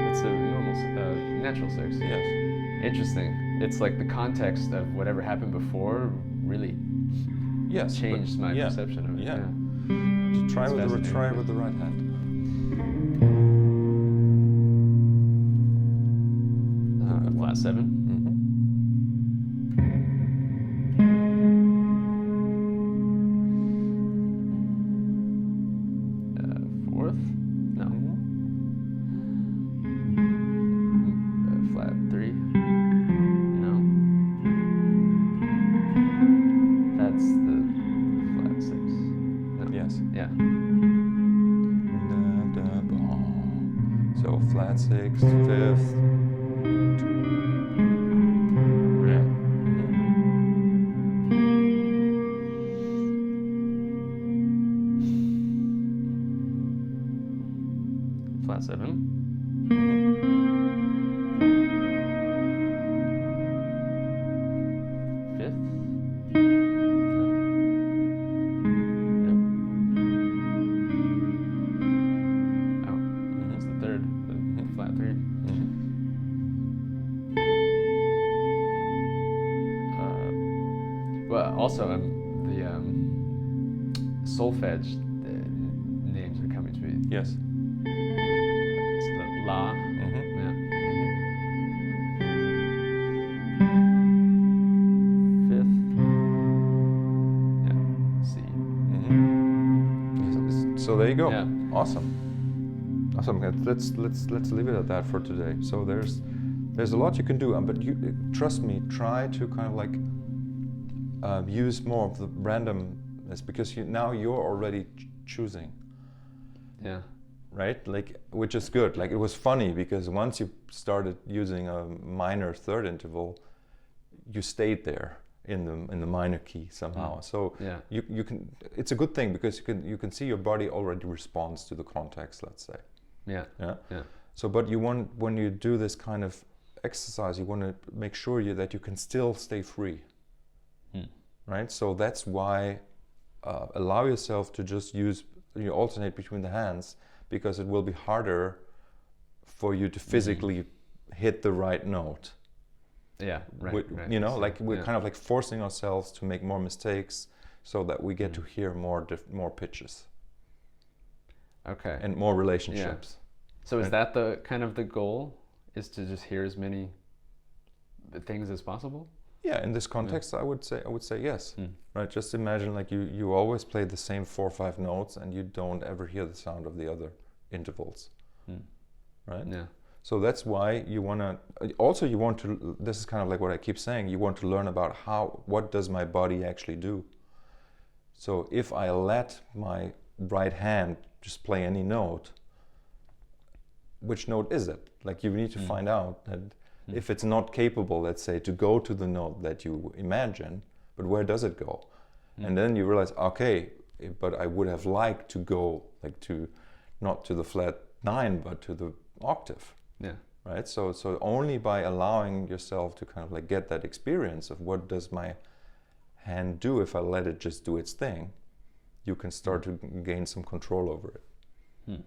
S2: That's the normal, natural 6.
S1: Yes.
S2: Interesting. It's like the context of whatever happened before really changed my perception of it.
S1: Yeah. Try with the right hand.
S2: Flat 7. Fourth? No. Flat 3. No. That's the flat 6. No.
S1: Yes.
S2: Yeah.
S1: So flat 6, 5th.
S2: Flat 7. Fifth. No. Oh, that's the 3rd. The flat 3. Well, also the solfege names are coming to me.
S1: Yes.
S2: It's the La. Fifth. Yeah. C.
S1: So there you go.
S2: Yeah.
S1: Awesome. Let's leave it at that for today. So there's a lot you can do, but you trust me. Try to kind of like use more of the randomness, because now you're already choosing.
S2: Yeah.
S1: Right, like, which is good. Like, it was funny because once you started using a minor 3rd interval, you stayed there in the minor key somehow. So you can. It's a good thing because you can see your body already responds to the context. Let's say.
S2: Yeah.
S1: So, but you want, when you do this kind of exercise, you want to make sure that you can still stay free. Right. So that's why allow yourself to just alternate between the hands, because it will be harder for you to physically hit the right note.
S2: Yeah, right.
S1: We're kind of like forcing ourselves to make more mistakes so that we get to hear more pitches.
S2: Okay.
S1: And more relationships.
S2: Yeah. So is that the kind of the goal, is to just hear as many things as possible?
S1: Yeah, in this context, I would say yes. Right. Just imagine like you always play the same 4 or 5 notes, and you don't ever hear the sound of the other intervals. Right.
S2: Yeah.
S1: So that's why you want to. Also, you want to. This is kind of like what I keep saying. You want to learn about what does my body actually do. So if I let my right hand just play any note, which note is it? Like you need to find out that if it's not capable, let's say, to go to the note that you imagine, but where does it go? And then you realize, okay, but I would have liked to go like to, not to the flat 9, but to the octave.
S2: Yeah.
S1: Right. So only by allowing yourself to kind of like get that experience of what does my hand do if I let it just do its thing, you can start to gain some control over it.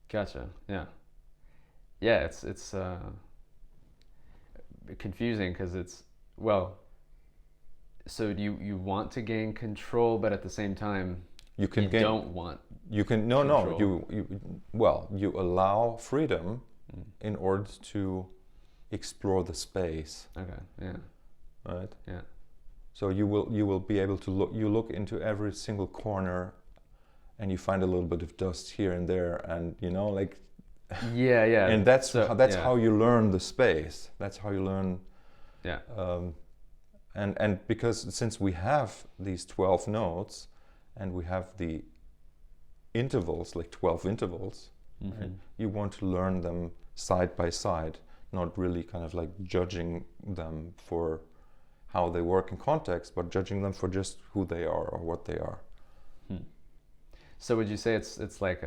S2: Gotcha. Yeah. Yeah. It's confusing because it's, well, so you want to gain control, but at the same time
S1: you
S2: don't want.
S1: You can
S2: control.
S1: you allow freedom in order to explore the space.
S2: Okay. Yeah.
S1: Right.
S2: Yeah.
S1: So you will be able to look into every single corner, and you find a little bit of dust here and there, and like.
S2: Yeah. Yeah.
S1: And that's
S2: yeah.
S1: how you learn the space. That's how you learn.
S2: Yeah.
S1: And because since we have these 12 notes, and we have the intervals, like 12 intervals, right? You want to learn them side by side, not really kind of like judging them for how they work in context, but judging them for just who they are or what they are.
S2: So would you say it's like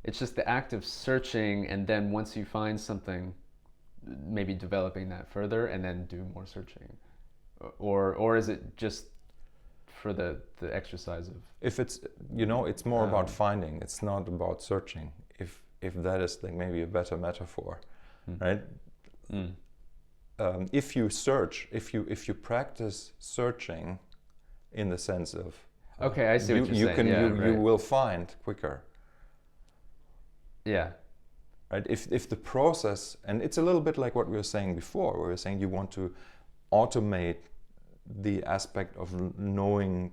S2: it's just the act of searching, and then once you find something, maybe developing that further and then do more searching, or is it just for the exercise of? If
S1: it's it's more about finding. It's not about searching. If that is like maybe a better metaphor, right? If you search, if you practice searching, in the sense of
S2: okay, I see what you're saying.
S1: You will find quicker.
S2: Yeah.
S1: Right. If the process, and it's a little bit like what we were saying before, where we were saying you want to automate the aspect of knowing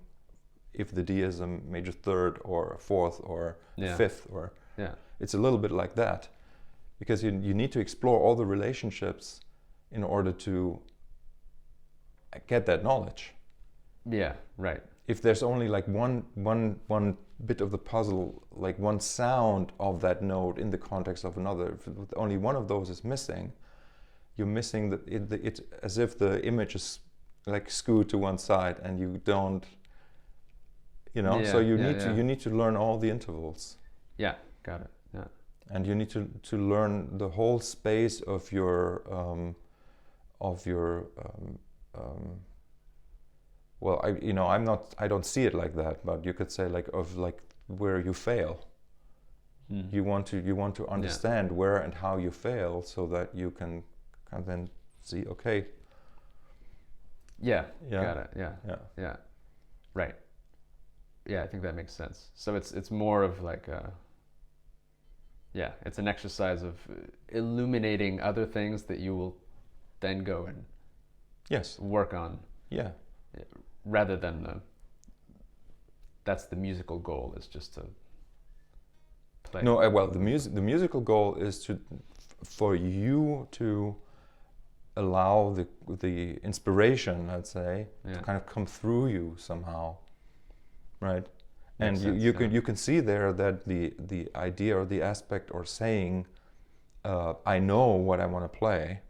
S1: if the D is a major third or a fourth or a fifth, or it's a little bit like that, because you need to explore all the relationships in order to get that knowledge.
S2: Yeah, right.
S1: If there's only like one bit of the puzzle, like one sound of that note in the context of another, if only one of those is missing, you're missing it's as if the image is like skewed to one side, and you don't, so you need to learn all the intervals.
S2: Yeah, got it. Yeah.
S1: And you need to learn the whole space of your well, I don't see it like that, but you could say like of like where you fail. You want to understand where and how you fail, so that you can kind of then see, okay.
S2: Yeah. Got it. Yeah. Right. Yeah, I think that makes sense. So it's more of like it's an exercise of illuminating other things that you will then go and work on.
S1: Yeah.
S2: Rather than that's the musical goal, is just to play.
S1: No, well, the musical goal is for you to allow the inspiration, let's say, to kind of come through you somehow, right? And you can see there that the idea or the aspect or saying, I know what I want to play,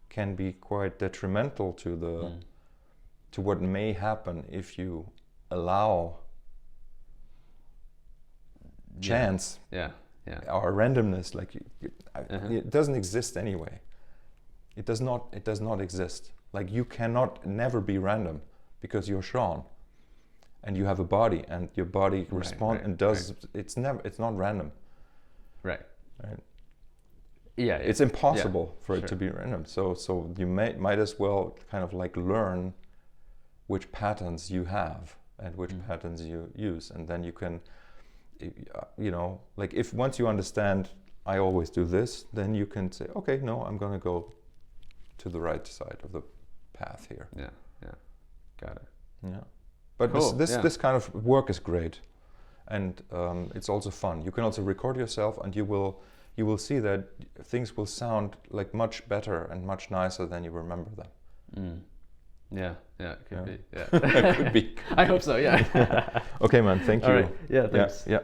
S1: can be quite detrimental to the to what may happen if you allow chance or randomness. Like it doesn't exist anyway. It does not exist. Like you cannot never be random, because you're Shawn, and you have a body, and your body responds and does. It's not random. Right. Yeah. It's impossible for it to be random. So you might as well kind of like learn which patterns you have and which patterns you use, and then you can, like if once you understand, I always do this, then you can say, okay, no, I'm gonna go to the right side of the path here. Yeah. Got it. Yeah. But cool. This kind of work is great, and it's also fun. You can also record yourself, and you will see that things will sound like much better and much nicer than you remember them. Yeah, it could be. Yeah. It could be. I hope so, yeah. Okay, man, thank you. All right. Yeah, thanks. Yeah.